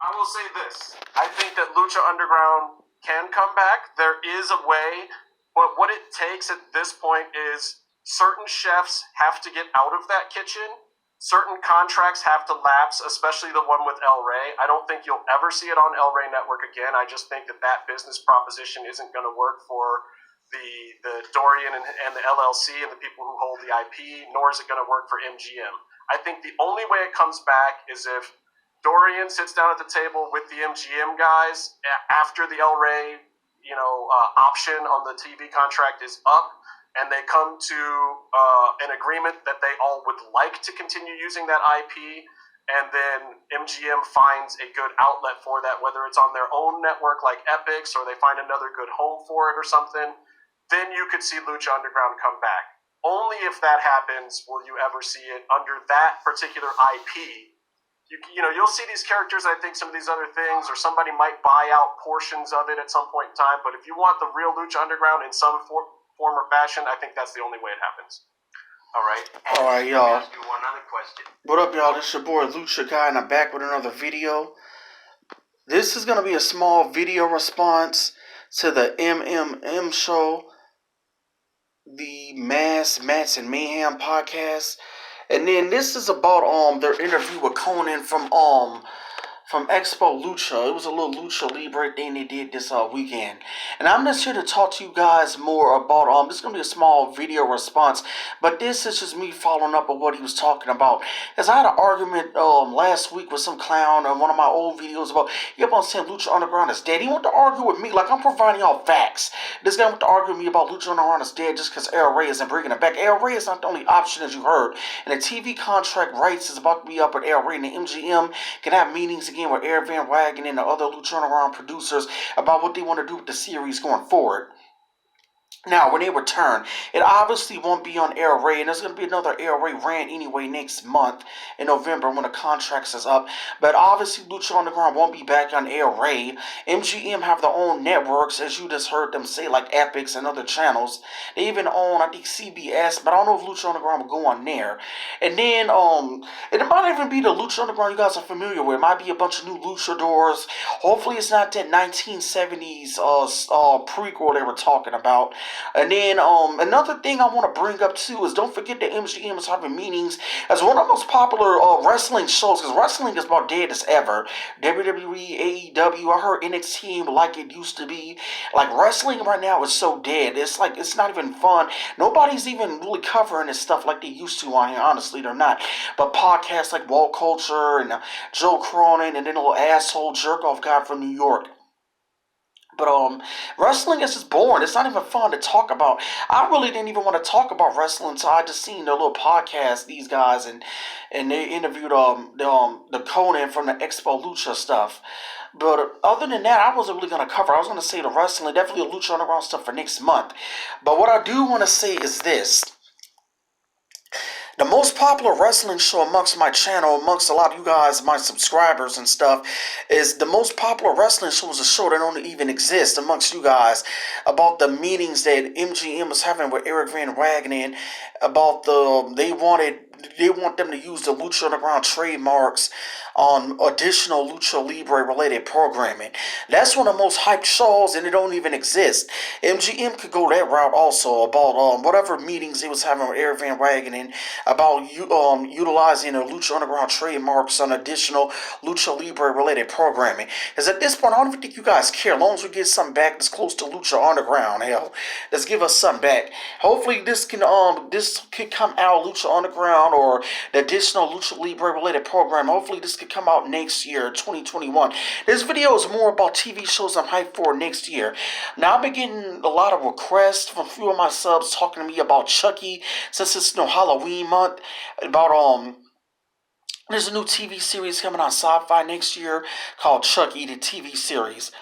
I will say this. I think that Lucha Underground can come back. There is a way, but what it takes at this point is certain chefs have to get out of that kitchen. Certain contracts have to lapse, especially the one with El Rey. I don't think you'll ever see it on El Rey Network again. I just think that business proposition isn't going to work for the Dorian and the LLC and the people who hold the IP, nor is it going to work for MGM. I think the only way it comes back is if Dorian sits down at the table with the MGM guys after the El Rey, option on the TV contract is up, and they come to an agreement that they all would like to continue using that IP, and then MGM finds a good outlet for that, whether it's on their own network like Epix, or they find another good home for it or something, then you could see Lucha Underground come back. Only if that happens will you ever see it under that particular IP. You'll see these characters, I think, some of these other things, or somebody might buy out portions of it at some point in time, but if you want the real Lucha Underground in some form or fashion, I think that's the only way it happens. All right, Let y'all. me ask you one other question. What up, y'all? This is your boy Lucha Guy, and I'm back with another video. This is going to be a small video response to the MMM show, the Mats and Mayhem podcast. And then this is about their interview with Conan from Expo Lucha. It was a little Lucha Libre thing they did this weekend. And I'm just here to talk to you guys more about, this is going to be a small video response, but this is just me following up on what he was talking about. Because I had an argument last week with some clown on one of my old videos about, he kept on saying Lucha Underground is dead. He wanted to argue with me like I'm providing y'all facts. This guy wanted to argue with me about Lucha Underground is dead just because El Rey isn't bringing it back. El Rey is not the only option, as you heard. And the TV contract rights is about to be up with El Rey, and the MGM can have meetings again with Eric Van Wagen and the other Lucha Underground producers about what they want to do with the series going forward. Now, when they return, it obviously won't be on El Rey, and there's going to be another El Rey rant anyway next month in November when the contract is up. But obviously, Lucha Underground won't be back on El Rey. MGM have their own networks, as you just heard them say, like Epix and other channels. They even own, I think, CBS, but I don't know if Lucha Underground will go on there. And then, it might even be the Lucha Underground you guys are familiar with. It might be a bunch of new luchadors. Hopefully, it's not that 1970s prequel they were talking about. And then another thing I want to bring up too is don't forget that MGM is having meetings as one of the most popular wrestling shows, because wrestling is about dead as ever. WWE, AEW, I heard NXT like it used to be. Like, wrestling right now is so dead. It's like, it's not even fun. Nobody's even really covering this stuff like they used to on here. Honestly, they're not. But podcasts like Wall Culture and Joe Cronin and then a little asshole jerk off guy from New York. But wrestling is just boring. It's not even fun to talk about. I really didn't even want to talk about wrestling until I just seen their little podcast, these guys, and they interviewed the Conan from the Expo Lucha stuff. But other than that, I wasn't really going to cover. I was going to say the wrestling, definitely the Lucha Underground stuff for next month. But what I do want to say is this. The most popular wrestling show amongst my channel, amongst a lot of you guys, my subscribers and stuff, is the most popular wrestling show is a show that don't even exist amongst you guys, about the meetings that MGM was having with Eric Van Wagen, about they want them to use the Lucha Underground trademarks on additional Lucha Libre related programming. That's one of the most hyped shows, and it don't even exist. MGM could go that route also, about whatever meetings he was having with Eric Van Wagen and about utilizing the Lucha Underground trademarks on additional Lucha Libre related programming. Because at this point, I don't even think you guys care. As long as we get something back that's close to Lucha Underground, hell, let's give us something back. Hopefully this could come out, Lucha Underground or the additional Lucha Libre related program. Hopefully this could come out next year, 2021. This video is more about TV shows I'm hyped for next year. Now I've been getting a lot of requests from a few of my subs talking to me about Chucky, since it's Halloween month, about there's a new TV series coming on Sci-Fi next year called Chucky, the TV series.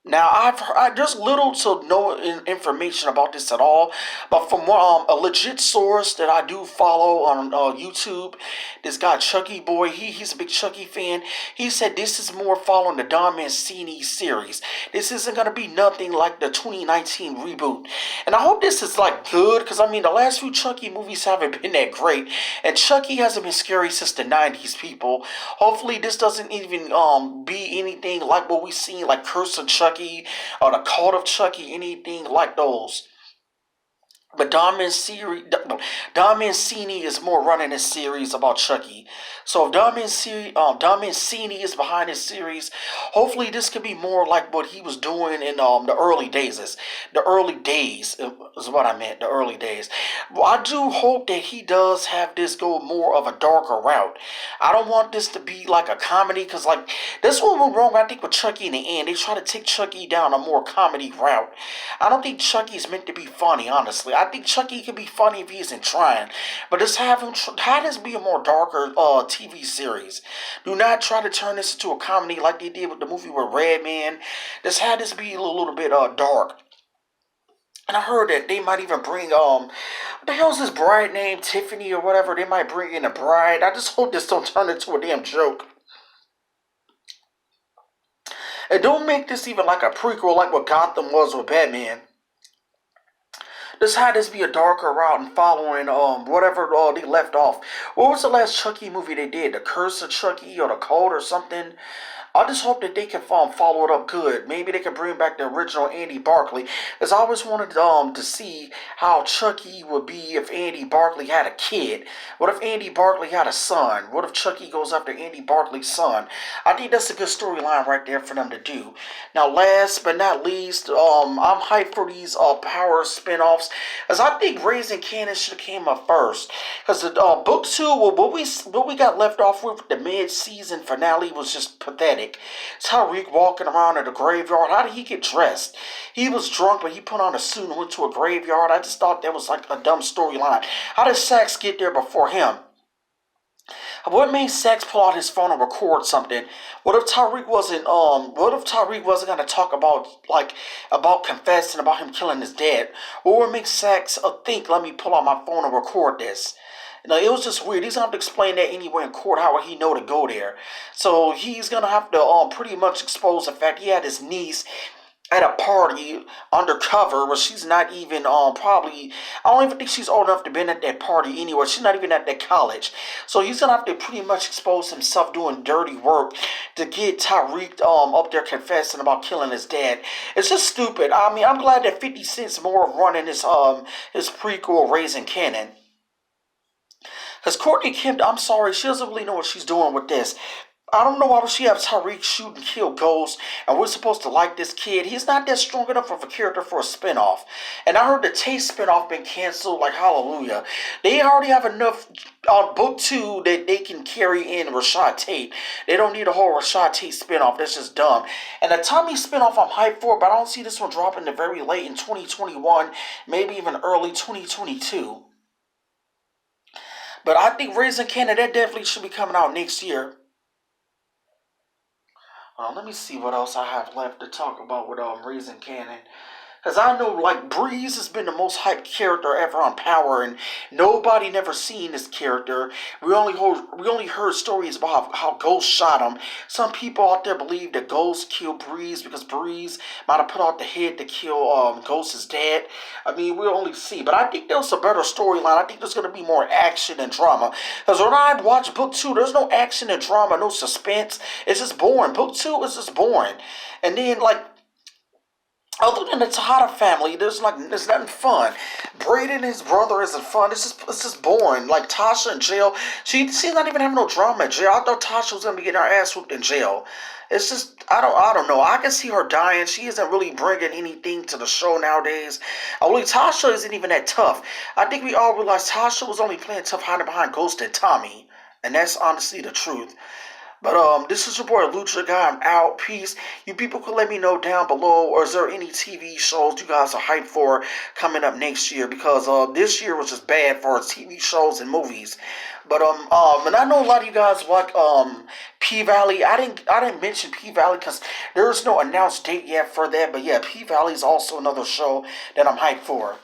Now, there's little to no information about this at all, but from a legit source that I do follow on YouTube, this guy Chucky Boy, he's a big Chucky fan. He said this is more following the Don Mancini series. This isn't gonna be nothing like the 2019 reboot, and I hope this is like good because I mean the last few Chucky movies haven't been that great, and Chucky hasn't been scary since the 90s. People, hopefully this doesn't even be anything like what we seen like Curse of Chucky or the Cult of Chucky, anything like those. But Don Mancini is more running a series about Chucky. So if Don Mancini is behind this series, hopefully this could be more like what he was doing in the early days. The early days is what I meant. The early days. Well, I do hope that he does have this go more of a darker route. I don't want this to be like a comedy because like this one went wrong. I think with Chucky in the end, they try to take Chucky down a more comedy route. I don't think Chucky's meant to be funny, honestly. I think Chucky can be funny if he isn't trying. But just have this be a more darker TV series. Do not try to turn this into a comedy like they did with the movie with Redman. Just have this be a little bit dark. And I heard that they might even bring what the hell's this bride named Tiffany or whatever? They might bring in a bride. I just hope this don't turn into a damn joke. And don't make this even like a prequel like what Gotham was with Batman. Just had this be a darker route and following whatever they left off. What was the last Chucky movie they did? The Curse of Chucky or the Code or something? I just hope that they can follow it up good. Maybe they can bring back the original Andy Barclay. Because I always wanted to see how Chucky would be if Andy Barclay had a kid. What if Andy Barclay had a son? What if Chucky goes after Andy Barclay's son? I think that's a good storyline right there for them to do. Now, last but not least, I'm hyped for these Power spinoffs. As I think Raising Cannon should have came up first. Because the book 2, well, what we got left off with the mid-season finale was just pathetic. Tyreek walking around in the graveyard. How did he get dressed? He was drunk, but he put on a suit and went to a graveyard. I just thought that was like a dumb storyline. How did Sax get there before him? What made Sax pull out his phone and record something? What if Tyreek wasn't gonna talk about confessing about him killing his dad? What would make Sax think, let me pull out my phone and record this? No, it was just weird. He's gonna have to explain that anywhere in court. How would he know to go there? So he's gonna have to pretty much expose the fact he had his niece at a party undercover where she's not even probably, I don't even think she's old enough to be at that party anyway. She's not even at that college. So he's gonna have to pretty much expose himself doing dirty work to get Tyreek up there confessing about killing his dad. It's just stupid. I mean, I'm glad that 50 Cent's more of running his prequel Raising Cannon. Because Courtney Kemp, I'm sorry, she doesn't really know what she's doing with this. I don't know why would she have Tyreek shoot and kill Ghost, and we're supposed to like this kid. He's not that strong enough of a character for a spinoff. And I heard the Taste spinoff been canceled, like hallelujah. They already have enough on book 2 that they can carry in Rashad Tate. They don't need a whole Rashad Tate spinoff. That's just dumb. And the Tommy spinoff I'm hyped for, but I don't see this one dropping until very late in 2021, maybe even early 2022. But I think Raising Cannon, that definitely should be coming out next year. Let me see what else I have left to talk about with Raising Cannon. Because I know, like, Breeze has been the most hyped character ever on Power, and nobody never seen this character. We only heard stories about how Ghost shot him. Some people out there believe that Ghost killed Breeze because Breeze might have put out the hit to kill Ghost's dad. I mean, we'll only see. But I think there's a better storyline. I think there's going to be more action and drama. Because when I watch Book 2, there's no action and drama, no suspense. It's just boring. Book 2 is just boring. And then, like, other than the Tejada family, there's nothing fun. Braden and his brother isn't fun. It's just boring. Like Tasha in jail, she's not even having no drama in jail. I thought Tasha was gonna be getting her ass whooped in jail. It's just I don't know. I can see her dying. She isn't really bringing anything to the show nowadays. I believe Tasha isn't even that tough. I think we all realize Tasha was only playing tough hiding behind Ghost and Tommy, and that's honestly the truth. But this is your boy Lucha Guy. I'm out. Peace. You people could let me know down below, or is there any TV shows you guys are hyped for coming up next year? Because this year was just bad for TV shows and movies. But and I know a lot of you guys like P Valley. I didn't mention P Valley because there's no announced date yet for that. But yeah, P Valley is also another show that I'm hyped for.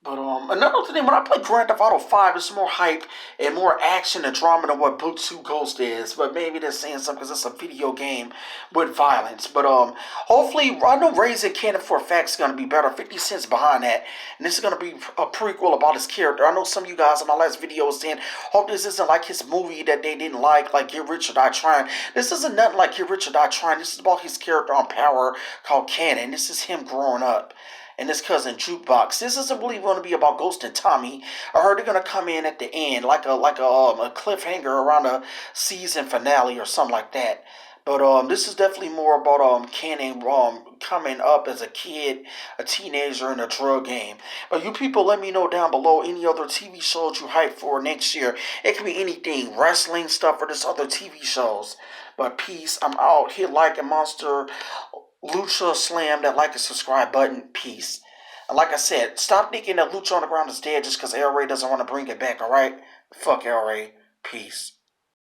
But another thing, when I play Grand Theft Auto 5, it's more hype and more action and drama than what Boot 2 Ghost is. But maybe they're saying something because it's a video game with violence. But hopefully, I know Raising Cannon for a fact is going to be better. 50 Cent's behind that. And this is going to be a prequel about his character. I know some of you guys in my last video was saying, hope this isn't like his movie that they didn't like Get Rich or Die Trying. This isn't nothing like Get Rich or Die Trying. This is about his character on Power called Cannon. This is him growing up and his cousin Jukebox. This isn't really going to be about Ghost and Tommy. I heard they're going to come in at the end like a cliffhanger around a season finale or something like that. But this is definitely more about Cannon coming up as a kid, a teenager in a drug game. But you people let me know down below any other TV shows you hype for next year. It could be anything, wrestling stuff or just other TV shows. But peace, I'm out. Hit like and monster Lucha, slam that like and subscribe button. Peace. And like I said, stop thinking that Lucha Underground is dead just because El Rey doesn't want to bring it back, alright? Fuck El Rey. Peace.